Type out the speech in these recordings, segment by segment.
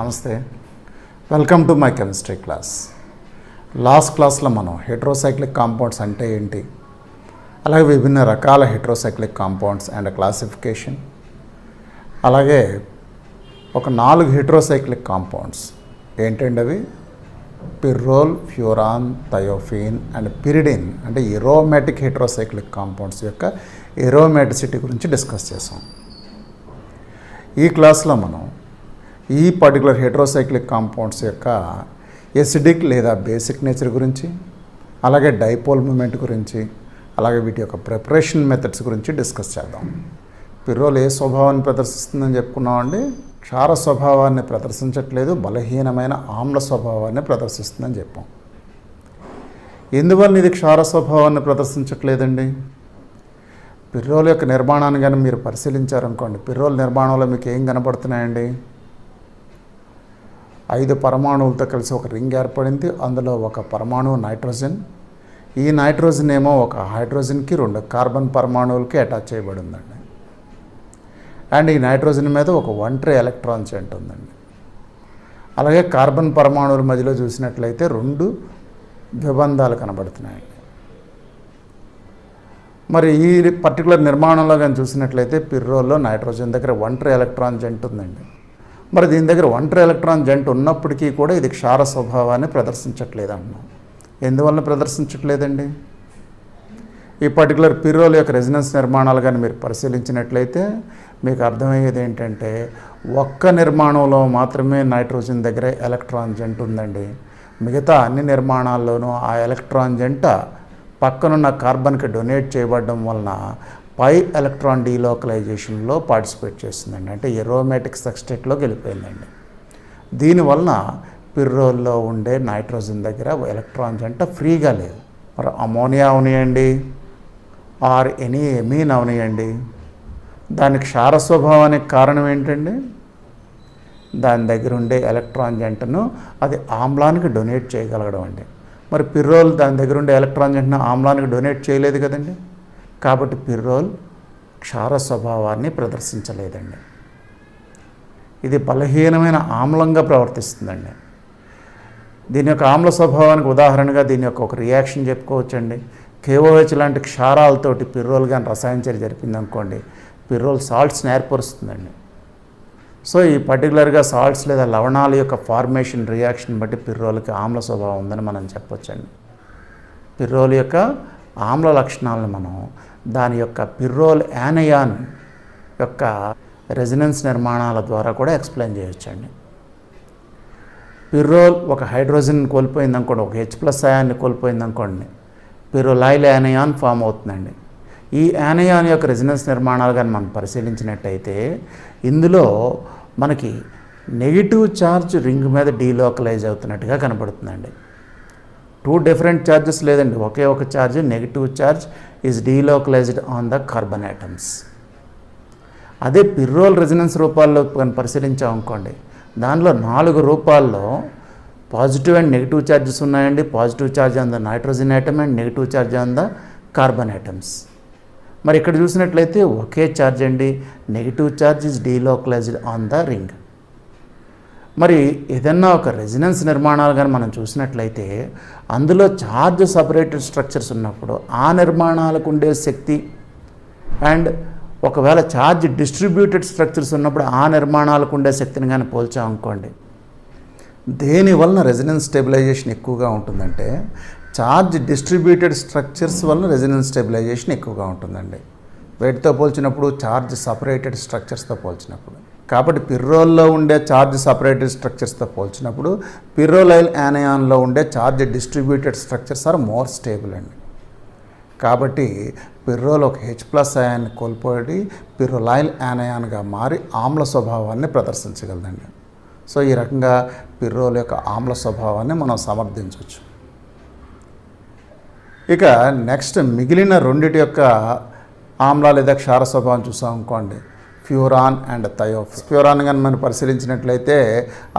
నమస్తే, welcome to my chemistry class. Last క్లాస్లో మనం హెట్రోసైక్లిక్ కాంపౌండ్స్ అంటే ఏంటి, అలాగే విభిన్న రకాల హెట్రోసైక్లిక్ కాంపౌండ్స్ అండ్ క్లాసిఫికేషన్, అలాగే ఒక 4 హెట్రోసైక్లిక్ కాంపౌండ్స్ ఏంటండి అవి పిర్రోల్, ఫ్యూరాన్, థయోఫీన్ అండ్ పిరిడిన్ అంటే ఎరోమేటిక్ హెట్రోసైక్లిక్ కాంపౌండ్స్ యొక్క ఎరోమేటిసిటీ గురించి డిస్కస్ చేసాం. ఈ క్లాస్లో మనం ఈ పర్టికులర్ హెట్రోసైక్లిక్ కాంపౌండ్స్ యొక్క ఎసిడిక్ లేదా బేసిక్ నేచర్ గురించి, అలాగే డైపోల్ మూమెంట్ గురించి, అలాగే వీటి యొక్క ప్రిపరేషన్ మెథడ్స్ గురించి డిస్కస్ చేద్దాం. పిర్రోల్ ఏ స్వభావాన్ని ప్రదర్శిస్తుందని చెప్పుకున్నామండి, క్షార స్వభావాన్ని ప్రదర్శించట్లేదు, బలహీనమైన ఆమ్ల స్వభావాన్ని ప్రదర్శిస్తుందని చెప్పాం. ఎందువల్ల ఇది క్షార స్వభావాన్ని ప్రదర్శించట్లేదండి? పిర్రోల్ యొక్క నిర్మాణాన్ని కానీ మీరు పరిశీలించారనుకోండి, పిర్రోల్ నిర్మాణంలో మీకు ఏం కనపడుతున్నాయండి? 5 పరమాణువులతో కలిసి ఒక రింగ్ ఏర్పడింది. అందులో ఒక పరమాణువు నైట్రోజన్, ఈ నైట్రోజన్ ఏమో ఒక హైడ్రోజన్కి 2 కార్బన్ పరమాణువులకి అటాచ్ చేయబడి ఉందండి. అండ్ ఈ నైట్రోజన్ మీద ఒక ఒంటరి ఎలక్ట్రాన్ జంట ఉందండి. అలాగే కార్బన్ పరమాణువుల మధ్యలో చూసినట్లయితే 2 ద్విబంధాలు కనబడుతున్నాయండి. మరి ఈ పర్టికులర్ నిర్మాణంలో కానీ చూసినట్లయితే పిర్రోల్లో నైట్రోజన్ దగ్గర ఒంటరి ఎలక్ట్రాన్ జంట ఉందండి. మరి దీని దగ్గర ఒంటరి ఎలక్ట్రాన్ జంట ఉన్నప్పటికీ కూడా ఇది క్షార స్వభావాన్ని ప్రదర్శించట్లేదు అన్నాం. ఎందువల్ల ప్రదర్శించట్లేదండి? ఈ పర్టికులర్ పిర్రోల్ యొక్క రెజినెన్స్ నిర్మాణాలు కానీ మీరు పరిశీలించినట్లయితే మీకు అర్థమయ్యేది ఏంటంటే, ఒక్క నిర్మాణంలో మాత్రమే నైట్రోజన్ దగ్గర ఎలక్ట్రాన్ జంట ఉందండి. మిగతా అన్ని నిర్మాణాల్లోనూ ఆ ఎలక్ట్రాన్ జంట పక్కనున్న కార్బన్కి డొనేట్ చేయబడడం వలన పై ఎలక్ట్రాన్ డీలోకలైజేషన్లో పార్టిసిపేట్ చేస్తుందండి. అంటే ఎరోమేటిక్ సబ్స్ట్రేట్లోకి వెళ్ళిపోయిందండి. దీనివలన పిర్రోల్లో ఉండే నైట్రోజన్ దగ్గర ఎలక్ట్రాన్ జంట ఫ్రీగా లేదు. మరి అమోనియా అవనియండి, ఆర్ ఎనీ ఎమీన్ అవనియండి, దానికి క్షార స్వభావానికి కారణం ఏంటండి? దాని దగ్గర ఉండే ఎలక్ట్రాన్ జంటను అది ఆమ్లానికి డొనేట్ చేయగలగడం అండి. మరి పిర్రోల్ దాని దగ్గర ఉండే ఎలక్ట్రాన్ జంటను ఆమ్లానికి డొనేట్ చేయలేదు కదండి. కాబట్టి పిర్రోల్ క్షార స్వభావాన్ని ప్రదర్శించలేదండి. ఇది బలహీనమైన ఆమ్లంగా ప్రవర్తిస్తుందండి. దీని యొక్క ఆమ్ల స్వభావానికి ఉదాహరణగా దీని యొక్క ఒక రియాక్షన్ చెప్పుకోవచ్చండి. KOH లాంటి క్షారాలతోటి పిర్రోల్ కానీ రసాయన చర్య జరిపింది అనుకోండి, పిర్రోల్ సాల్ట్స్ని ఏర్పరుస్తుందండి. సో ఈ పర్టికులర్గా సాల్ట్స్ లేదా లవణాల యొక్క ఫార్మేషన్ రియాక్షన్ బట్టి పిర్రోల్కి ఆమ్ల స్వభావం ఉందని మనం చెప్పొచ్చండి. పిర్రోల్ యొక్క ఆమ్ల లక్షణాలను మనం దాని యొక్క పిర్రోల్ యానయాన్ యొక్క రెజినెన్స్ నిర్మాణాల ద్వారా కూడా ఎక్స్ప్లెయిన్ చేయొచ్చండి. పిర్రోల్ ఒక హైడ్రోజన్ కోల్పోయింది అనుకోండి, ఒక H+ అయాన్ని కోల్పోయింది అనుకోండి, పిర్రోలైల్ యానయాన్ ఫామ్ అవుతుందండి. ఈ యానయాన్ యొక్క రెజినెన్స్ నిర్మాణాలు కానీ మనం పరిశీలించినట్టయితే ఇందులో మనకి నెగిటివ్ ఛార్జ్ రింగ్ మీద డీలోకలైజ్ అవుతున్నట్టుగా కనబడుతుందండి. 2 డిఫరెంట్ ఛార్జెస్ లేదండి, ఒకే ఒక charge negative charge is delocalised on the carbon atoms. అదే పిర్రోల్ రెజినెన్స్ రూపాల్లో పరిశీలించామనుకోండి, దానిలో 4 రూపాల్లో పాజిటివ్ అండ్ నెగిటివ్ ఛార్జెస్ ఉన్నాయండి. Positive charge on the nitrogen atom and negative charge on the carbon atoms. మరి ఇక్కడ చూసినట్లయితే ఒకే ఛార్జ్ అండి, negative charge is delocalised on the ring. మరి ఏదన్నా ఒక రెజినెన్స్ నిర్మాణాలు కానీ మనం చూసినట్లయితే అందులో ఛార్జ్ సపరేటెడ్ స్ట్రక్చర్స్ ఉన్నప్పుడు ఆ నిర్మాణాలకు ఉండే శక్తి అండ్ ఒకవేళ ఛార్జ్ డిస్ట్రిబ్యూటెడ్ స్ట్రక్చర్స్ ఉన్నప్పుడు ఆ నిర్మాణాలకు ఉండే శక్తిని కానీ పోల్చామనుకోండి, దేనివలన రెజినెన్స్ స్టెబిలైజేషన్ ఎక్కువగా ఉంటుందంటే ఛార్జ్ డిస్ట్రిబ్యూటెడ్ స్ట్రక్చర్స్ వలన రెజినెన్స్ స్టెబిలైజేషన్ ఎక్కువగా ఉంటుందండి. వేటితో పోల్చినప్పుడు? ఛార్జ్ సపరేటెడ్ స్ట్రక్చర్స్తో పోల్చినప్పుడు. కాబట్టి పిర్రోల్లో ఉండే ఛార్జ్ సపరేటెడ్ స్ట్రక్చర్స్తో పోల్చినప్పుడు పిర్రోలైల్ యానయాన్లో ఉండే charge distributed structures are more stable అండి. కాబట్టి పిర్రోల్ ఒక H+ అయాన్ని కోల్పోయి పిర్రోలైల్ యానయాన్గా మారి ఆమ్ల స్వభావాన్ని ప్రదర్శించగలదండి. సో ఈ రకంగా పిర్రోల్ యొక్క ఆమ్ల స్వభావాన్ని మనం సమర్థించవచ్చు. ఇక నెక్స్ట్ మిగిలిన 2 యొక్క ఆమ్ల లేదా క్షార స్వభావం చూసాం అనుకోండి, ఫ్యూరాన్ అండ్ థయోఫీన్. ఫ్యూరాన్ కానీ మనం పరిశీలించినట్లయితే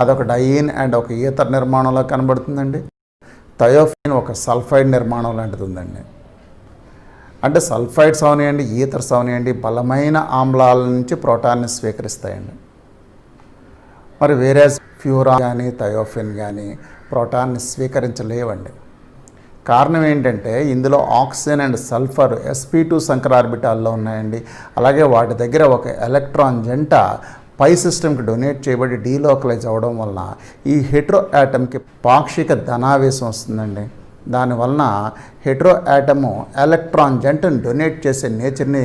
అదొక డయీన్ అండ్ ఒక ఈథర్ నిర్మాణంలో కనబడుతుందండి. థయోఫీన్ ఒక సల్ఫైడ్ నిర్మాణం లాంటిది ఉందండి. అంటే సల్ఫైడ్స్ అవనివ్వండి, ఈథర్స్ అవనివ్వండి, బలమైన ఆమ్లాల నుంచి ప్రోటాన్ని స్వీకరిస్తాయండి. మరి వేరే ఫ్యూరాన్ కానీ థయోఫిన్ కానీ ప్రోటాన్ని స్వీకరించలేవండి. కారణం ఏంటంటే ఇందులో ఆక్సిజన్ అండ్ సల్ఫర్ sp2 సంకర ఆర్బిటాల్లో ఉన్నాయండి. అలాగే వాటి దగ్గర ఒక ఎలక్ట్రాన్ జంట పై సిస్టమ్కి డొనేట్ చేయబడి డీలోకలైజ్ అవ్వడం వలన ఈ హెట్రో యాటమ్కి పాక్షిక ధనావేశం వస్తుందండి. దానివలన హెట్రో యాటము ఎలక్ట్రాన్ జంటను డొనేట్ చేసే నేచర్ని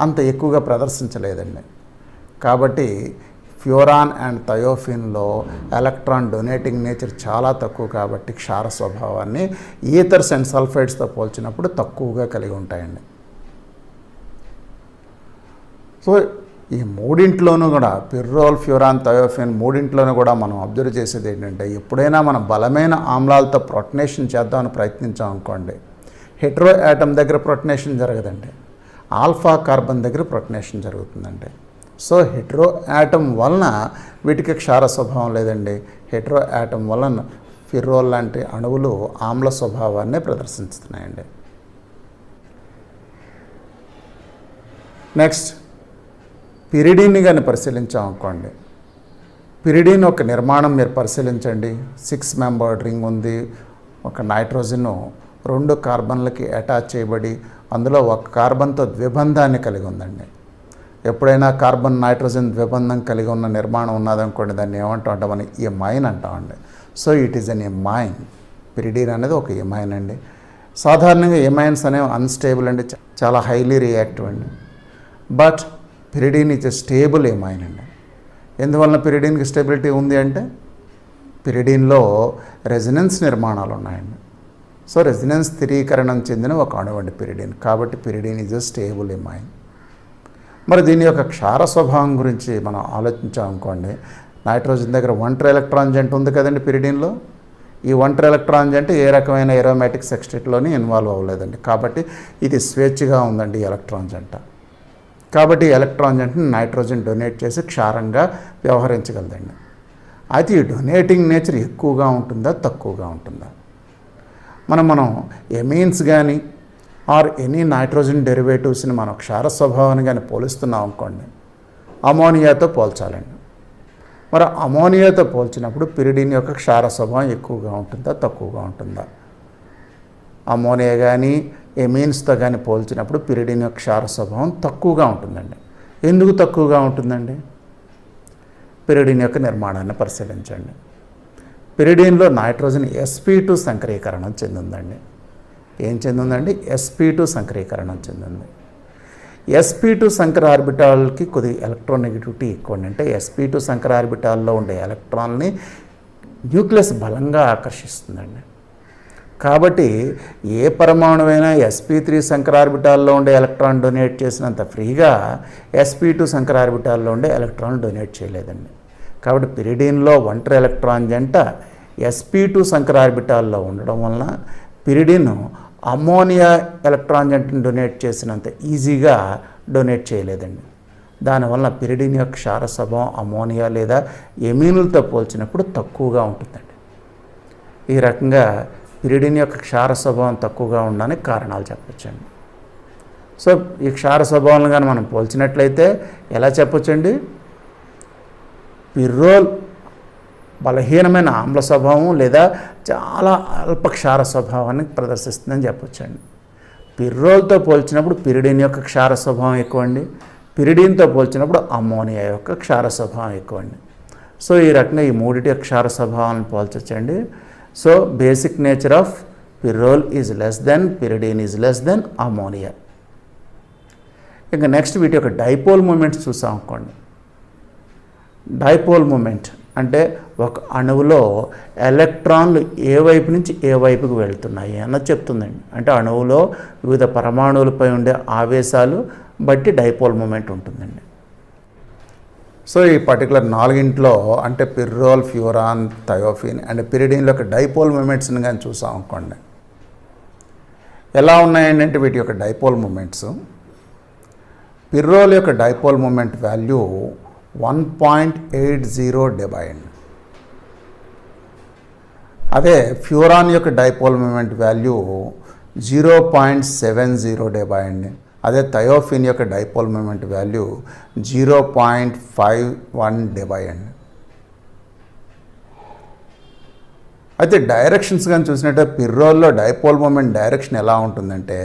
అంత ఎక్కువగా ప్రదర్శించలేదండి. కాబట్టి ఫ్యూరాన్ అండ్ థయోఫిన్లో ఎలక్ట్రాన్ డొనేటింగ్ నేచర్ చాలా తక్కువ కాబట్టి క్షార స్వభావాన్ని ఈథర్స్ అండ్ సల్ఫైడ్స్తో పోల్చినప్పుడు తక్కువగా కలిగి ఉంటాయండి. సో ఈ మూడింట్లోనూ కూడా పిర్రోల్, ఫ్యూరాన్, థయోఫిన్ మూడింట్లోనూ కూడా మనం అబ్జర్వ్ చేసేది ఏంటంటే ఎప్పుడైనా మనం బలమైన ఆమ్లాలతో ప్రొటనేషన్ చేద్దామని ప్రయత్నించాం అనుకోండి, హెట్రో యాటమ్ దగ్గర ప్రొటనేషన్ జరగదండి, ఆల్ఫా కార్బన్ దగ్గర ప్రొటనేషన్ జరుగుతుందండి. సో హెట్రో యాటమ్ వలన వీటికి క్షార స్వభావం లేదండి. హెట్రో యాటమ్ వలన ఫిర్రోల్ లాంటి అణువులు ఆమ్ల స్వభావాన్ని ప్రదర్శిస్తున్నాయండి. నెక్స్ట్ పిరిడిన్ని కానీ పరిశీలించాం అనుకోండి, పిరిడిన్ ఒక నిర్మాణం మీరు పరిశీలించండి. 6 మెంబర్డ్ రింగ్ ఉంది. ఒక నైట్రోజన్ 2 కార్బన్లకి అటాచ్ చేయబడి అందులో ఒక కార్బన్తో ద్విబంధాన్ని కలిగి ఉందండి. ఎప్పుడైనా కార్బన్ నైట్రోజన్ ద్విబంధం కలిగి ఉన్న నిర్మాణం ఉన్నదనుకోండి, దాన్ని ఏమంటామంటే మనం ఎమైన్ అంటామండి. So it is an amine. Pyridine అనేది ఒక ఎమైన్ అండి. సాధారణంగా ఎమైన్స్ అనేవి అన్స్టేబుల్ అండి, చాలా హైలీ రియాక్టివ్ అండి. But pyridine is a stable amine అండి. ఎందువలన పిరిడిన్కి స్టెబిలిటీ ఉంది అంటే పిరిడిన్లో రెజినెన్స్ నిర్మాణాలు ఉన్నాయండి. సో రెజినెన్స్ స్థిరీకరణం చెందిన ఒక అణువు అండి పిరిడిన్. కాబట్టి pyridine is a stable amine. మరి దీని యొక్క క్షార స్వభావం గురించి మనం ఆలోచించామనుకోండి, నైట్రోజన్ దగ్గర ఒంటరి ఎలక్ట్రాన్ జంట ఉంది కదండి పిరిడిన్లో. ఈ ఒంటరి ఎలక్ట్రాన్ జంట ఏ రకమైన ఏరోమాటిక్ సెక్స్టేట్లోని ఇన్వాల్వ్ అవ్వలేదండి. కాబట్టి ఇది స్వేచ్ఛగా ఉందండి ఈ ఎలక్ట్రాన్ జంట. కాబట్టి ఎలక్ట్రాన్ జంటని నైట్రోజన్ డొనేట్ చేసి క్షారంగా వ్యవహరించగలదండి. అయితే ఈ డొనేటింగ్ నేచర్ ఎక్కువగా ఉంటుందా తక్కువగా ఉంటుందా? మనం ఎమీన్స్ కానీ ఆర్ ఎనీ నైట్రోజన్ డెరివేటివ్స్ని మనం క్షార స్వభావాన్ని కానీ పోలుస్తున్నాం అనుకోండి, అమోనియాతో పోల్చాలండి. మరి అమోనియాతో పోల్చినప్పుడు పిరిడిన్ యొక్క క్షార స్వభావం ఎక్కువగా ఉంటుందా తక్కువగా ఉంటుందా? అమోనియా కానీ ఎమీన్స్తో కానీ పోల్చినప్పుడు పిరిడిన్ యొక్క క్షార స్వభావం తక్కువగా ఉంటుందండి. ఎందుకు తక్కువగా ఉంటుందండి? పిరిడిన్ యొక్క నిర్మాణాన్ని పరిశీలించండి. పిరిడిన్లో నైట్రోజన్ sp2 సంకరీకరణం చెందిందండి. ఏం చెందిందండి? sp2 సంకరీకరణం చెందింది. sp2 సంకర ఆర్బిటాల్కి కొద్ది ఎలక్ట్రోనెగటివిటీ ఎక్కువ అండి. అంటే sp2 సంకర ఆర్బిటాల్లో ఉండే ఎలక్ట్రాన్ని న్యూక్లియస్ బలంగా ఆకర్షిస్తుందండి. కాబట్టి ఏ పరమాణువైనా sp3 సంకర ఆర్బిటాల్లో ఉండే ఎలక్ట్రాన్ డొనేట్ చేసినంత ఫ్రీగా sp2 సంకర ఆర్బిటాల్లో ఉండే ఎలక్ట్రాన్ డొనేట్ చేయలేదండి. కాబట్టి పిరిడిన్లో ఒంటరి ఎలక్ట్రాన్ జంట sp2 సంకర ఆర్బిటాల్లో ఉండడం వలన పిరిడిన్ అమోనియా ఎలక్ట్రాన్ జంటను డొనేట్ చేసినంత ఈజీగా డొనేట్ చేయలేదండి. దానివల్ల పిరిడిన్ యొక్క క్షార స్వభావం అమోనియా లేదా ఎమీనులతో పోల్చినప్పుడు తక్కువగా ఉంటుందండి. ఈ రకంగా పిరిడిన్ యొక్క క్షార స్వభావం తక్కువగా ఉండడానికి కారణాలు చెప్పొచ్చండి. సో ఈ క్షార స్వభావాలను కానీ మనం పోల్చినట్లయితే ఎలా చెప్పొచ్చండి? పిర్రోల్ బలహీనమైన ఆమ్ల స్వభావం లేదా చాలా అల్ప క్షార స్వభావాన్ని ప్రదర్శిస్తుందని చెప్పొచ్చండి. పిర్రోల్తో పోల్చినప్పుడు పిరిడిన్ యొక్క క్షార స్వభావం ఎక్కువండి. పిరిడిన్తో పోల్చినప్పుడు అమోనియా యొక్క క్షార స్వభావం ఎక్కువండి. సో ఈ రకంగా ఈ మూడిటి యొక్క క్షార స్వభావాలను పోల్చొచ్చండి. So basic nature of pyrrole is less than, pyridine is less than ammonia. ఇంకా నెక్స్ట్ వీటి యొక్క డైపోల్ మూమెంట్స్ చూసాం అనుకోండి. డైపోల్ మూమెంట్ అంటే ఒక అణువులో ఎలక్ట్రాన్లు ఏ వైపు నుంచి ఏ వైపుకు వెళ్తున్నాయి అన్నది చెప్తుందండి. అంటే అణువులో వివిధ పరమాణువులపై ఉండే ఆవేశాలు బట్టి డైపోల్ మూమెంట్ ఉంటుందండి. సో ఈ పర్టికులర్ నాలుగింట్లో అంటే పిర్రోల్, ఫ్యూరాన్, థయోఫిన్ అండ్ పిరిడిన్లో యొక్క డైపోల్ మూమెంట్స్ని కానీ చూసాం అనుకోండి. ఎలా ఉన్నాయండి అంటే వీటి యొక్క డైపోల్ మూమెంట్స్. పిర్రోల్ యొక్క డైపోల్ మూమెంట్ వాల్యూ 1.80 డెబై అండి. అదే ఫ్యూరాన్ యొక్క డైపోల్ మూమెంట్ వాల్యూ 0.70 డెబై అండి. అదే థయోఫిన్ యొక్క డైపోల్ మూమెంట్ వాల్యూ 0.51 డెబై అండి. అయితే డైరెక్షన్స్ కానీ చూసినట్టే పిర్రోల్లో డైపోల్ మూమెంట్ డైరెక్షన్ ఎలా ఉంటుందంటే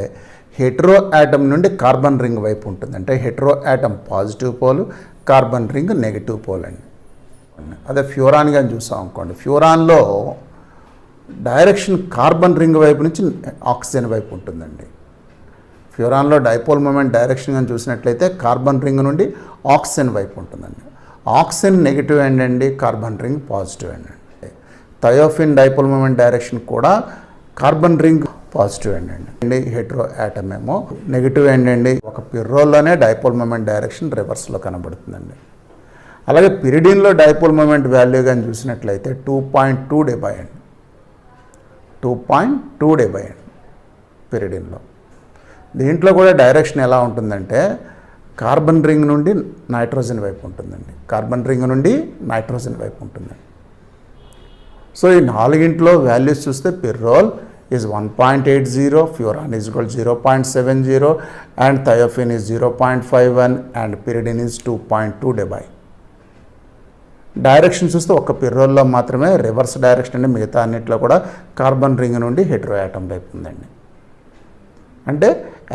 హెటరో యాటమ్ నుండి కార్బన్ రింగ్ వైపు ఉంటుంది. అంటే hetero atom positive pole, carbon ring negative pole అండి. అదే ఫ్యూరాన్ కానీ చూసాం అనుకోండి, ఫ్యూరాన్లో డైరెక్షన్ కార్బన్ రింగ్ వైపు నుంచి ఆక్సిజన్ వైపు ఉంటుందండి. ఫ్యూరాన్లో డైపోల్ మూమెంట్ డైరెక్షన్ కానీ చూసినట్లయితే కార్బన్ రింగ్ నుండి ఆక్సిజన్ వైపు ఉంటుందండి. ఆక్సిజన్ నెగిటివ్ ఎండ్ అండి, కార్బన్ రింగ్ పాజిటివ్ ఎండ్ అండి. థయోఫిన్ డైపోల్ మూమెంట్ డైరెక్షన్ కూడా కార్బన్ రింగ్ పాజిటివ్ ఎండ్ అండి. హెటరో యాటమ్ ఏమో నెగిటివ్ ఎండ్ అండి. ఒక పిర్రోల్లోనే డైపోల్ మూమెంట్ డైరెక్షన్ రివర్స్లో కనబడుతుందండి. అలాగే పిరిడిన్లో డైపోల్ మూమెంట్ వాల్యూ కానీ చూసినట్లయితే 2.2 dB అండి. 2.2 dB అండి పిరిడిన్లో. దీంట్లో కూడా డైరెక్షన్ ఎలా ఉంటుందంటే కార్బన్ రింగ్ నుండి నైట్రోజన్ వైపు ఉంటుందండి. కార్బన్ రింగ్ నుండి నైట్రోజన్ వైపు ఉంటుందండి. సో ఈ నాలుగింట్లో వాల్యూస్ చూస్తే pyrrole is 1.80, furan is equal 0.70 and thiophene is 0.51 and pyridine is 2.2 dB. Direction చూస్తే ఒక్క పిర్రోల్లో మాత్రమే రివర్స్ డైరెక్షన్ అండి. మిగతా అన్నింటిలో కూడా కార్బన్ రింగ్ నుండి హెటరో యాటమ్ వైపు ఉందండి. అంటే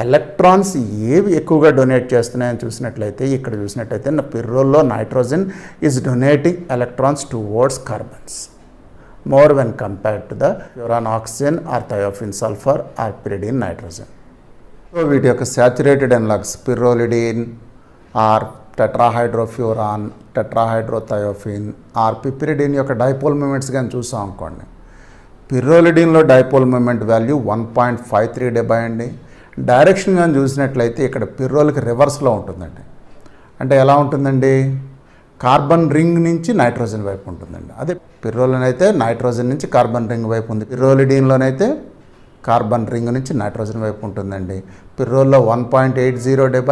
ఎలక్ట్రాన్స్ ఏవి ఎక్కువగా డొనేట్ చేస్తున్నాయని చూసినట్లయితే ఇక్కడ చూసినట్లయితే పిర్రోల్లో nitrogen is donating electrons towards carbons more when compared to the furan oxygen or thiophene sulphur or pyridine nitrogen. So వీటి యొక్క saturated analogues pyrrolidine or tetrahydrofuran, tetrahydrothiophene or piperidine యొక్క డైపోల్ మూమెంట్స్ కానీ చూసాం అనుకోండి. పిర్రోలిడిన్లో డైపోల్ మూమెంట్ వాల్యూ 1.53 dB అండి. Direction కానీ చూసినట్లయితే ఇక్కడ పిర్రోల్కి రివర్స్లో ఉంటుందండి. అంటే ఎలా ఉంటుందండి, కార్బన్ రింగ్ నుంచి నైట్రోజన్ వైపు ఉంటుందండి. అదే పిర్రోల్లోనైతే నైట్రోజన్ నుంచి కార్బన్ రింగ్ వైపు ఉంది, పిర్రోలిడిన్లోనైతే కార్బన్ రింగ్ నుంచి నైట్రోజన్ వైపు ఉంటుందండి. పిర్రోల్లో 1.80 dB,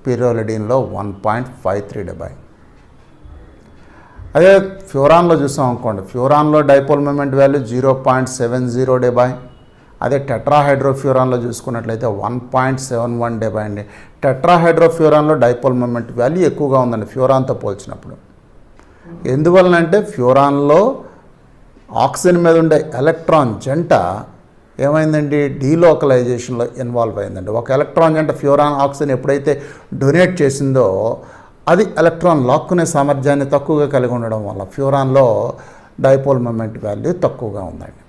పిర్రోలిడిన్లో 1.53 dB. అదే ఫ్యూరాన్లో చూసాం అనుకోండి, ఫ్యూరాన్లో డైపోల్ మూమెంట్ వాల్యూ 0.70 dB. అదే టెట్రాహైడ్రోఫ్యూరాన్లో చూసుకున్నట్లయితే 1.71 dB అండి. టెట్రాహైడ్రోఫ్యూరాన్లో డైపోల్ మూమెంట్ వాల్యూ ఎక్కువగా ఉందండి ఫ్యూరాన్తో పోల్చినప్పుడు. ఎందువలనంటే ఫ్యూరాన్లో ఆక్సిజన్ మీద ఉండే ఎలక్ట్రాన్ జంట ఏమైందండి, డీలోకలైజేషన్లో ఇన్వాల్వ్ అయిందండి. ఒక ఎలక్ట్రాన్ జంట ఫ్యూరాన్ ఆక్సిజన్ ఎప్పుడైతే డొనేట్ చేసిందో అది ఎలక్ట్రాన్ లాక్కునే సామర్థ్యాన్ని తక్కువగా కలిగి ఉండడం వల్ల ఫ్యూరాన్లో డైపోల్ మూమెంట్ వాల్యూ తక్కువగా ఉందండి.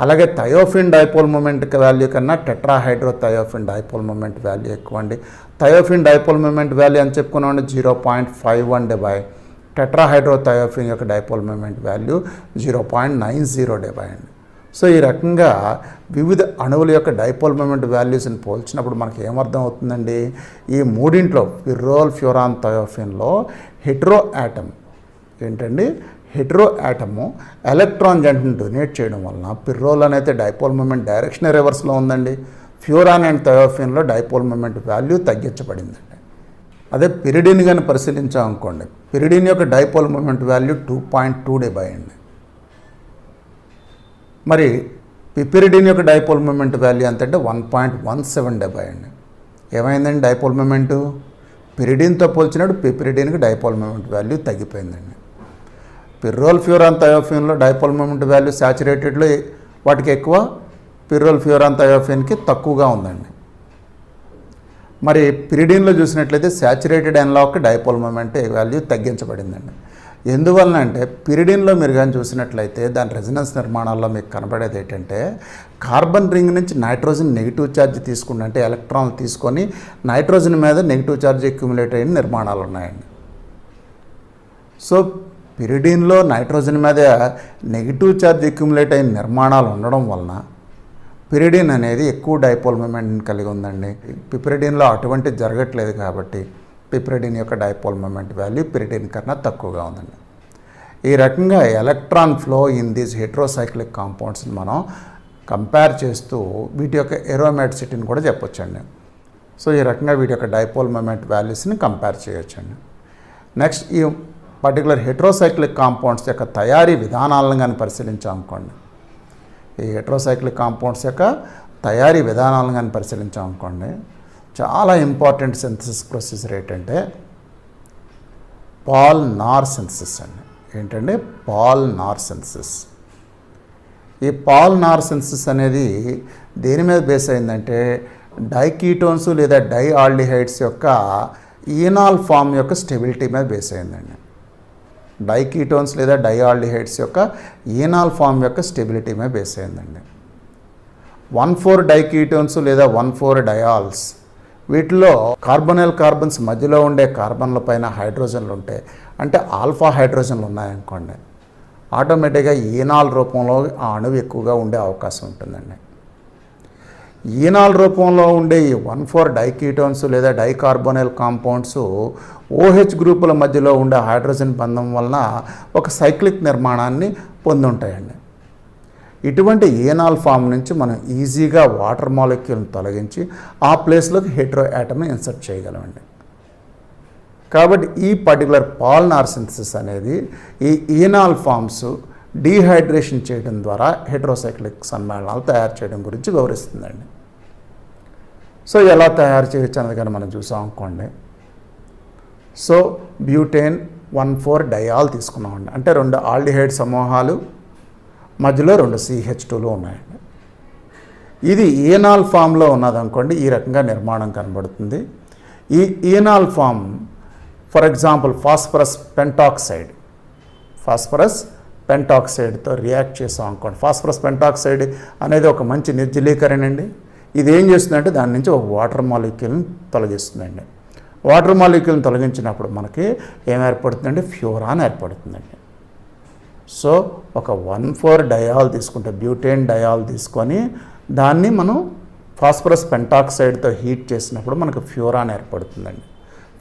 అలాగే థయోఫిన్ డైపోల్ మూమెంట్ వాల్యూ కన్నా టెట్రాహైడ్రోథయోఫిన్ డైపోల్ మూమెంట్ వాల్యూ ఎక్కువ అండి. థయోఫిన్ డైపోల్ మూమెంట్ వాల్యూ అని చెప్పుకున్నామండి 0.51 dB. టెట్రాహైడ్రోథయోఫిన్ యొక్క డైపోల్ మూమెంట్ వాల్యూ 0.90 dB అండి. సో ఈ రకంగా వివిధ అణువుల యొక్క డైపోల్ మూమెంట్ వాల్యూస్ని పోల్చినప్పుడు మనకి ఏమర్థం అవుతుందండి, ఈ మూడింట్లో పిర్రోల్, ఫ్యూరాన్, థయోఫిన్లో హెటరో యాటమ్ ఏంటండి, హెటరో యాటము ఎలక్ట్రాన్ జంటను డొనేట్ చేయడం వలన పిర్రోల్ అనేది డైపోల్ మూమెంట్ డైరెక్షన్ రివర్స్లో ఉందండి. ఫ్యూరాన్ అండ్ థయోఫిన్లో డైపోల్ మూమెంట్ వాల్యూ తగ్గించబడిందండి. అదే పిరిడిన్ కానీ పరిశీలించాం అనుకోండి, పిరిడిన్ యొక్క డైపోల్ మూమెంట్ వాల్యూ 2.2 dB అండి. మరి పిపిరిడిన్ యొక్క డైపోల్ మూమెంట్ వాల్యూ ఎంత అంటే 1.17 dB అండి. ఏమైందండి డైపోల్ మూమెంటు, పిరిడిన్తో పోల్చినప్పుడు పిపిరిడిన్కి డైపోల్ మూమెంట్ వాల్యూ తగ్గిపోయిందండి. పిర్రోల్, ఫ్యూరాన్, థయోఫిన్లో డైపోల్ మూమెంట్ వాల్యూ సాచురేటెడ్లో వాటికి ఎక్కువ, పిర్రోల్, ఫ్యూరాన్, థయోఫిన్కి తక్కువగా ఉందండి. మరి పిరిడిన్లో చూసినట్లయితే సాచురేటెడ్ ఎన్లాక్ డైపోల్ మూమెంట్ వాల్యూ తగ్గించబడిందండి. ఎందువలన అంటే పిరిడిన్లో మీరు కానీ చూసినట్లయితే దాని రెజనెన్స్ నిర్మాణాల్లో మీకు కనబడేది ఏంటంటే కార్బన్ రింగ్ నుంచి నైట్రోజన్ నెగిటివ్ ఛార్జ్ తీసుకుంటే అంటే ఎలక్ట్రాన్లు తీసుకొని నైట్రోజన్ మీద నెగిటివ్ ఛార్జ్ అక్యుములేట్ అయిన నిర్మాణాలు ఉన్నాయండి. సో పిరిడిన్లో నైట్రోజన్ మీద నెగిటివ్ ఛార్జ్ అక్యుములేట్ అయిన నిర్మాణాలు ఉండడం వలన పిరిడిన్ అనేది ఎక్కువ డైపోల్ మూమెంట్ని కలిగి ఉందండి. పిపిరిడిన్లో అటువంటి జరగట్లేదు కాబట్టి పిపిరిడిన్ యొక్క డైపోల్ మూమెంట్ వాల్యూ పిరిడిన్ కన్నా తక్కువగా ఉందండి. ఈ రకంగా electron flow in these heterocyclic కాంపౌండ్స్ని మనం కంపేర్ చేస్తూ వీటి యొక్క ఏరోమాటిసిటీని కూడా చెప్పొచ్చండి. సో ఈ రకంగా వీటి యొక్క డైపోల్ మూమెంట్ వాల్యూస్ని కంపేర్ చేయొచ్చండి. నెక్స్ట్ ఈ పర్టికులర్ హెట్రోసైక్లిక్ కాంపౌండ్స్ యొక్క తయారీ విధానాలను కానీ పరిశీలించామనుకోండి, ఈ హెట్రోసైక్లిక్ కాంపౌండ్స్ యొక్క తయారీ విధానాలను కానీ పరిశీలించామనుకోండి, చాలా ఇంపార్టెంట్ సింథసిస్ ప్రొసీజర్ ఏంటంటే పాల్ నార్ సింథసిస్ అండి. ఏంటంటే పాల్ నార్ సింథసిస్. ఈ పాల్ నార్ సింథసిస్ అనేది దేని మీద బేస్ అయిందంటే డైకీటోన్స్ లేదా డైఆల్డిహైడ్స్ యొక్క ఈనాల్ ఫామ్ యొక్క స్టెబిలిటీ మీద బేస్ అయిందండి. డైకీటోన్స్ లేదా డైఆల్డిహైడ్స్ యొక్క ఈనాల్ ఫామ్ యొక్క స్టెబిలిటీ మీద బేస్ అయిందండి. 1,4 డైకీటోన్స్ లేదా 1,4 డయాల్స్, వీటిలో కార్బొనైల్ కార్బన్స్ మధ్యలో ఉండే కార్బన్ల పైన హైడ్రోజన్లు ఉంటాయి. అంటే ఆల్ఫా హైడ్రోజన్లు ఉన్నాయనుకోండి, ఆటోమేటిక్గా ఈనాల్ రూపంలో ఆ అణువు ఎక్కువగా ఉండే అవకాశం ఉంటుందండి. ఈనాల్ రూపంలో ఉండే ఈ 1,4 డైకీటోన్స్ లేదా డైకార్బొనైల్ కాంపౌండ్స్ OH గ్రూపుల మధ్యలో ఉండే హైడ్రోజన్ బంధం వలన ఒక సైక్లిక్ నిర్మాణాన్ని పొంది ఉంటాయండి. ఇటువంటి ఈనాల్ ఫామ్ నుంచి మనం ఈజీగా వాటర్ మాలిక్యూల్ని తొలగించి ఆ ప్లేస్లోకి హెట్రో యాటమ్ని ఇన్సర్ట్ చేయగలమండి. కాబట్టి ఈ పర్టికులర్ పాల్ నార్ సింథసిస్ అనేది ఈ ఈనాల్ ఫామ్స్ డీహైడ్రేషన్ చేయడం ద్వారా హెట్రోసైక్లిక్ సమ్మేళనాలు తయారు చేయడం గురించి వివరిస్తుందండి. సో ఎలా తయారు చేయొచ్చు అన్నది కానీ మనం చూసాం అనుకోండి. సో బ్యూటేన్ 1,4 డయాల్ తీసుకున్నామండి. అంటే 2 ఆల్డిహైడ్ సమూహాలు మధ్యలో 2 CH2లు ఉన్నాయండి. ఇది ఈనాల్ ఫామ్లో ఉన్నదనుకోండి, ఈ రకంగా నిర్మాణం కనబడుతుంది. ఈ enol form for example phosphorus పెంటాక్సైడ్తో రియాక్ట్ చేసాం అనుకోండి. ఫాస్ఫరస్ పెంటాక్సైడ్ అనేది ఒక మంచి నిర్జలీకరణ అండి. ఇది ఏం చేస్తుందంటే దాని నుంచి ఒక వాటర్ మాలిక్యూల్ని తొలగిస్తుందండి. వాటర్ మాలిక్యూల్ని తొలగించినప్పుడు మనకి ఏం ఏర్పడుతుందండి? ఫ్యూరాన్ ఏర్పడుతుందండి. సో ఒక 1,4 డయాల్ తీసుకుంటే బ్యూటేన్ డయాల్ తీసుకొని దాన్ని మనం ఫాస్ఫరస్ పెంటాక్సైడ్తో హీట్ చేసినప్పుడు మనకు ఫ్యూరాన్ ఏర్పడుతుందండి.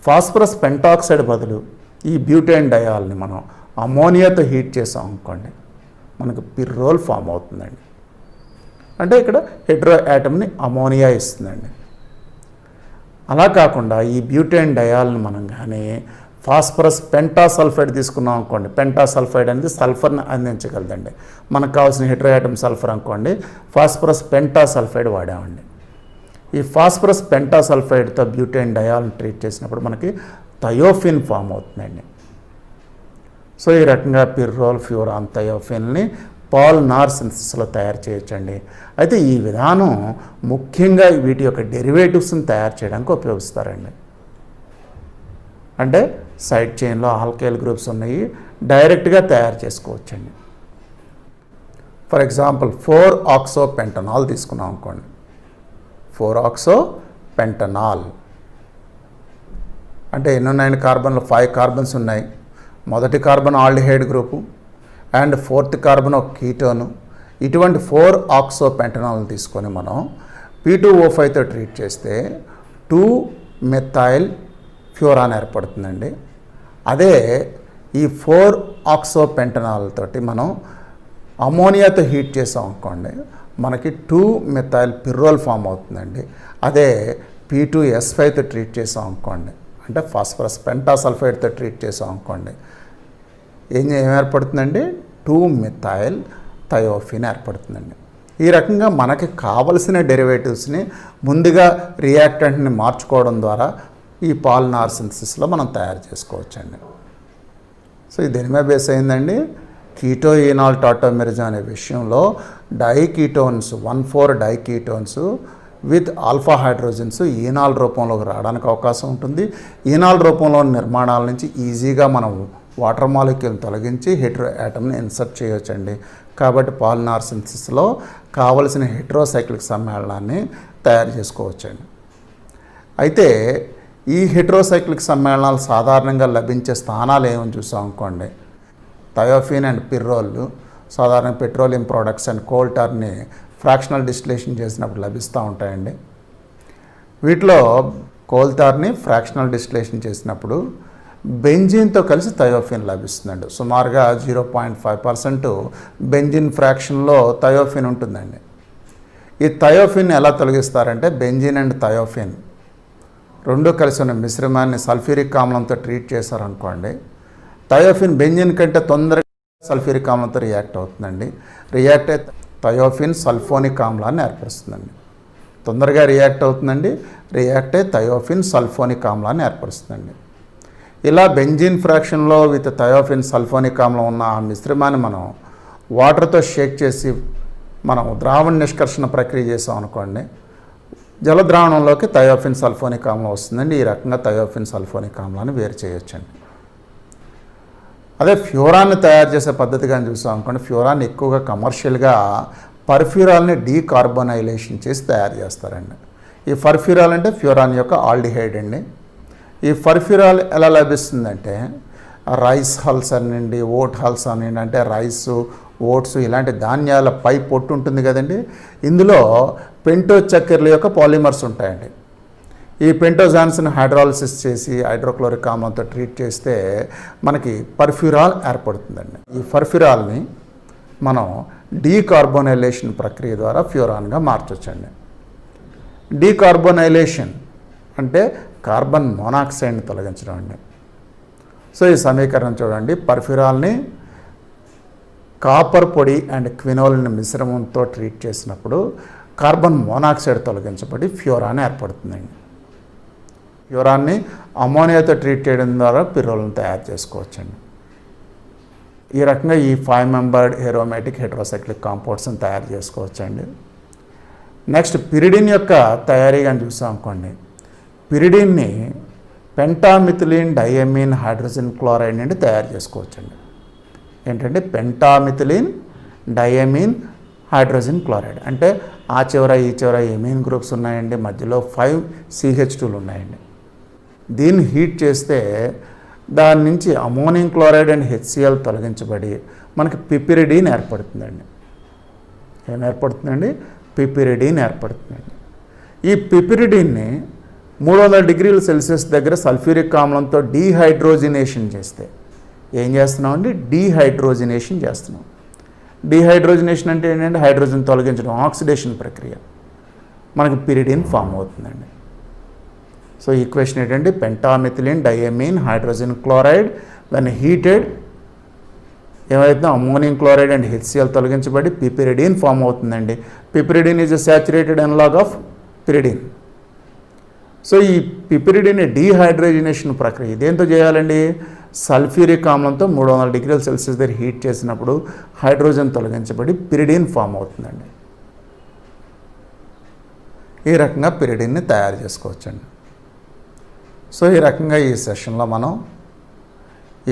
ఫాస్ఫరస్ పెంటాక్సైడ్ బదులు ఈ బ్యూటేన్ డయాల్ని మనం అమోనియాతో హీట్ చేసాం అనుకోండి, మనకు పిర్రోల్ ఫామ్ అవుతుందండి. అంటే ఇక్కడ హెట్రో యాటమ్ని అమోనియా ఇస్తుందండి. అలా కాకుండా ఈ బ్యూటేన్ డయాల్ని మనం కానీ ఫాస్ఫరస్ పెంటాసల్ఫైడ్ తీసుకున్నాం అనుకోండి, పెంటాసల్ఫైడ్ అనేది సల్ఫర్ని అందించగలదండి. మనకు కావాల్సిన హెట్రో యాటమ్ సల్ఫర్ అనుకోండి, ఫాస్ఫరస్ పెంటాసల్ఫైడ్ వాడామండి. ఈ ఫాస్ఫరస్ పెంటాసల్ఫైడ్తో బ్యూటేన్ డయాల్ని ట్రీట్ చేసినప్పుడు మనకి థయోఫిన్ ఫామ్ అవుతుందండి. సో ఈ రకంగా పిర్రోల్, ఫ్యూరాన్, థయోఫిన్ని పాల్ నార్ సింథసిస్లో తయారు చేయొచ్చండి. అయితే ఈ విధానం ముఖ్యంగా వీటి యొక్క డెరివేటివ్స్ని తయారు చేయడానికి ఉపయోగిస్తారండి. అంటే సైడ్ చైన్లో ఆల్కైల్ గ్రూప్స్ ఉన్నాయి, డైరెక్ట్గా తయారు చేసుకోవచ్చండి. ఫర్ ఎగ్జాంపుల్ 4-ఆక్సోపెంటనాల్ తీసుకున్నాం అనుకోండి. 4-ఆక్సోపెంటనాల్ అంటే ఎన్ని ఉన్నాయండి? కార్బన్లో 5 కార్బన్స్ ఉన్నాయి. మొదటి carbon aldehyde group and 4th carbon ఒక కీటోను. ఇటువంటి 4-ఆక్సోపెంటనాల్ని తీసుకొని మనం P2O5తో ట్రీట్ చేస్తే 2-మెథైల్ ఫ్యూరాన్ ఏర్పడుతుందండి. అదే ఈ 4-ఆక్సోపెంటనాల్ తోటి మనం అమోనియాతో హీట్ చేసాం అనుకోండి, మనకి 2-మెథైల్ పిర్రోల్ ఫామ్ అవుతుందండి. అదే P2S5తో ట్రీట్ చేసాం అనుకోండి, అంటే ఫాస్ఫరస్ పెంటాసల్ఫైడ్తో ట్రీట్ చేసాం అనుకోండి, ఏం ఏర్పడుతుందండి? 2-మెథైల్ థయోఫిన్ ఏర్పడుతుందండి. ఈ రకంగా మనకి కావలసిన డెరివేటివ్స్ని ముందుగా రియాక్టెంట్ని మార్చుకోవడం ద్వారా ఈ పాల్ నార్ సింథసిస్లో మనం తయారు చేసుకోవచ్చండి. సో ఇది దేని మీద బేస్ అయిందండి? కీటో ఈనాల్ టాటోమెరిజం అనే విషయంలో డైకీటోన్స్ 1,4 డైకీటోన్స్ విత్ ఆల్ఫా హైడ్రోజన్స్ ఈనాల్ రూపంలోకి రావడానికి అవకాశం ఉంటుంది. ఈనాల్ రూపంలో నిర్మాణాల నుంచి ఈజీగా మనం వాటర్ మాలిక్యూల్ని తొలగించి హెట్రో యాటమ్ని ఇన్సర్ట్ చేయవచ్చండి. కాబట్టి పాల్ నార్ సింథసిస్లో కావలసిన హెట్రోసైక్లిక్ సమ్మేళనాన్ని తయారు చేసుకోవచ్చండి. అయితే ఈ హెట్రోసైక్లిక్ సమ్మేళనాలు సాధారణంగా లభించే స్థానాలు ఏమని చూసాం అనుకోండి, థయోఫిన్ అండ్ పిర్రోల్ సాధారణ పెట్రోలియం ప్రోడక్ట్స్ అండ్ కోల్టార్ని ఫ్రాక్షనల్ డిస్టిలేషన్ చేసినప్పుడు లభిస్తూ ఉంటాయండి. వీటిలో కోల్టార్ని ఫ్రాక్షనల్ డిస్టిలేషన్ చేసినప్పుడు బెంజిన్తో కలిసి థయోఫిన్ లభిస్తుందండి. సుమారుగా 0.5% బెంజిన్ ఫ్రాక్షన్లో థయోఫిన్ ఉంటుందండి. ఈ థయోఫిన్ ఎలా తొలగిస్తారంటే బెంజిన్ అండ్ థయోఫిన్ రెండు కలిసి ఉన్న మిశ్రమాన్ని సల్ఫ్యూరిక్ ఆమ్లంతో ట్రీట్ చేశారనుకోండి, థయోఫిన్ బెంజిన్ కంటే తొందరగా సల్ఫ్యూరిక్ ఆమ్లంతో రియాక్ట్ అవుతుందండి. రియాక్ట్ అయితే థయోఫిన్ సల్ఫోనిక్ ఆమ్లాన్ని ఏర్పరుస్తుందండి. తొందరగా రియాక్ట్ అవుతుందండి. రియాక్ట్ అయి థయోఫిన్ సల్ఫోనిక్ ఆమ్లాన్ని ఏర్పరుస్తుందండి. ఇలా బెంజిన్ ఫ్రాక్షన్లో విత్ థయోఫిన్ సల్ఫోనిక్ ఆమ్లం ఉన్న ఆ మిశ్రమాన్ని మనం వాటర్తో షేక్ చేసి మనం ద్రావణ నిష్కర్షణ ప్రక్రియ చేసాం అనుకోండి, జల ద్రావణంలోకి థయోఫిన్ సల్ఫోనిక్ ఆమ్లం వస్తుందండి. ఈ రకంగా థయోఫిన్ సల్ఫోనిక్ ఆమ్లాన్ని వేరు చేయొచ్చండి. అదే ఫ్యూరాన్ని తయారు చేసే పద్ధతి కానీ చూసాం అనుకోండి, ఫ్యూరాన్ని ఎక్కువగా కమర్షియల్గా పర్ఫ్యూరాల్ని డీకార్బోనైలేషన్ చేసి తయారు చేస్తారండి. ఈ పర్ఫ్యూరాల్ అంటే ఫ్యూరాన్ యొక్క ఆల్డిహైడ్ అండి. ఈ పర్ఫ్యూరాల్ ఎలా లభిస్తుందంటే రైస్ హల్స్ అనండి, ఓట్ హల్స్ అనండి, అంటే రైసు, ఓట్స్ ఇలాంటి ధాన్యాల పై పొట్టు ఉంటుంది కదండి, ఇందులో పెంటోజ్ చక్కెరల యొక్క పాలిమర్స్ ఉంటాయండి. ఈ పెంటోజాన్స్ని హైడ్రాలిసిస్ చేసి హైడ్రోక్లోరిక్ ఆమ్లంతో ట్రీట్ చేస్తే మనకి పర్ఫ్యూరాల్ ఏర్పడుతుందండి. ఈ పర్ఫ్యూరాల్ని మనం డీకార్బోనైలేషన్ ప్రక్రియ ద్వారా ఫ్యూరాన్గా మార్చొచ్చండి. డీకార్బోనైలేషన్ అంటే కార్బన్ మోనాక్సైడ్ని తొలగించడం అండి. సో ఈ సమీకరణం చూడండి, పర్ఫ్యూరాల్ని కాపర్ పొడి అండ్ క్వినోలిన్ మిశ్రమంతో ట్రీట్ చేసినప్పుడు కార్బన్ మోనాక్సైడ్ తొలగించబడి ఫ్యూరాన్ ఏర్పడుతుందండి. ఫ్యూరాన్ని అమోనియాతో ట్రీట్ చేయడం ద్వారా పిర్రోల్ని తయారు చేసుకోవచ్చండి. ఈ రకంగా ఈ 5 మెంబర్డ్ ఏరోమేటిక్ హైడ్రోసైక్లిక్ కాంపౌండ్స్ని తయారు చేసుకోవచ్చండి. నెక్స్ట్ పిరిడిన్ యొక్క తయారీ కానీ చూసాం అనుకోండి, పిరిడిన్ని పెంటామిథిలిన్ డైయమీన్ హైడ్రోజన్ క్లోరైడ్ నుండి తయారు చేసుకోవచ్చండి. ఏంటంటే పెంటామిథిలిన్ డైయమీన్ హైడ్రోజన్ క్లోరైడ్ అంటే ఆ చివర ఈ చివర ఎమీన్ గ్రూప్స్ ఉన్నాయండి, మధ్యలో 5 CH2లు ఉన్నాయండి. దీన్ని హీట్ చేస్తే దాని నుంచి అమోనియం క్లోరైడ్ అండ్ HCl తొలగించబడి మనకి పిపిరిడిన్ ఏర్పడుతుందండి. ఏం ఏర్పడుతుందండి? పిపిరిడిన్ ఏర్పడుతుందండి. ఈ పిపిరిడిన్ని 300 డిగ్రీల సెల్సియస్ దగ్గర సల్ఫ్యూరిక్ ఆమ్లంతో డీహైడ్రోజినేషన్ చేస్తే ఏం చేస్తున్నామండి? డీహైడ్రోజినేషన్ చేస్తున్నాం. డీహైడ్రోజినేషన్ అంటే ఏంటంటే హైడ్రోజన్ తొలగించడం, ఆక్సిడేషన్ ప్రక్రియ. మనకి పిరిడిన్ ఫామ్ అవుతుందండి. సో ఈక్వేషన్ ఏంటంటే pentamethylene diamine hydrogen chloride when heated ఏమైతే అమోనియం క్లోరైడ్ అండ్ HCl తొలగించబడి పిపిరిడిన్ ఫామ్ అవుతుందండి. Piperidine is a saturated analogue of pyridine. So ఈ పిపిరిడిన్ డీహైడ్రోజినేషన్ ప్రక్రియ దేంతో చేయాలండి? సల్ఫ్యూరిక్ ఆమ్లంతో 300 డిగ్రీల సెల్సియస్ దగ్గర హీట్ చేసినప్పుడు హైడ్రోజన్ తొలగించబడి పిరిడిన్ ఫామ్ అవుతుందండి. ఈ రకంగా పిరిడిన్ని తయారు చేసుకోవచ్చండి. సో ఈ రకంగా ఈ సెషన్లో మనం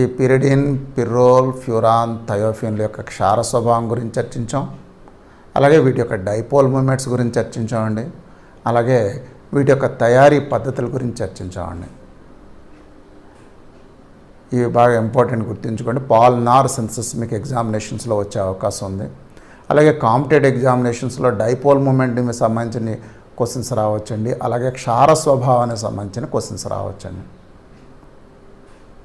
ఈ పిరిడిన్, పిర్రోల్, ఫ్యూరాన్, థయోఫిన్ల యొక్క క్షార స్వభావం గురించి చర్చించాం. అలాగే వీటి యొక్క డైపోల్ మూమెంట్స్ గురించి చర్చించామండి. అలాగే వీటి యొక్క తయారీ పద్ధతుల గురించి చర్చించామండి. ఇవి బాగా ఇంపార్టెంట్ గుర్తుంచుకోండి. పాల్ నార్ సింథసిస్ మీకు ఎగ్జామినేషన్స్లో వచ్చే అవకాశం ఉంది. అలాగే కాంపిటేటివ్ ఎగ్జామినేషన్స్లో డైపోల్ మూమెంట్కి సంబంధించిన క్వశ్చన్స్ రావచ్చండి. అలాగే క్షార స్వభావానికి సంబంధించిన క్వశ్చన్స్ రావచ్చండి.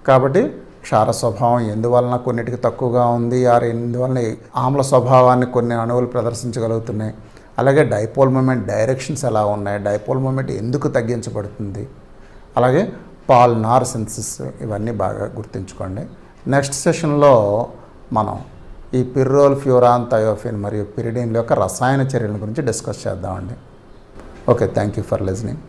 కాబట్టి క్షార స్వభావం ఎందువలన కొన్నిటికి తక్కువగా ఉంది, ఎందువలన ఆమ్ల స్వభావాన్ని కొన్ని అణువులు ప్రదర్శించగలుగుతున్నాయి, అలాగే డైపోల్ మూమెంట్ డైరెక్షన్స్ ఎలా ఉన్నాయి, డైపోల్ మూమెంట్ ఎందుకు తగ్గించబడుతుంది, అలాగే పాల్ నార్ సింథసిస్, ఇవన్నీ బాగా గుర్తుంచుకోండి. నెక్స్ట్ సెషన్లో మనం ఈ పిర్రోల్, ఫ్యూరాన్, థయోఫిన్ మరియు పిరిడిన్ల యొక్క రసాయన చర్యల గురించి డిస్కస్ చేద్దామండి. Okay, thank you for listening.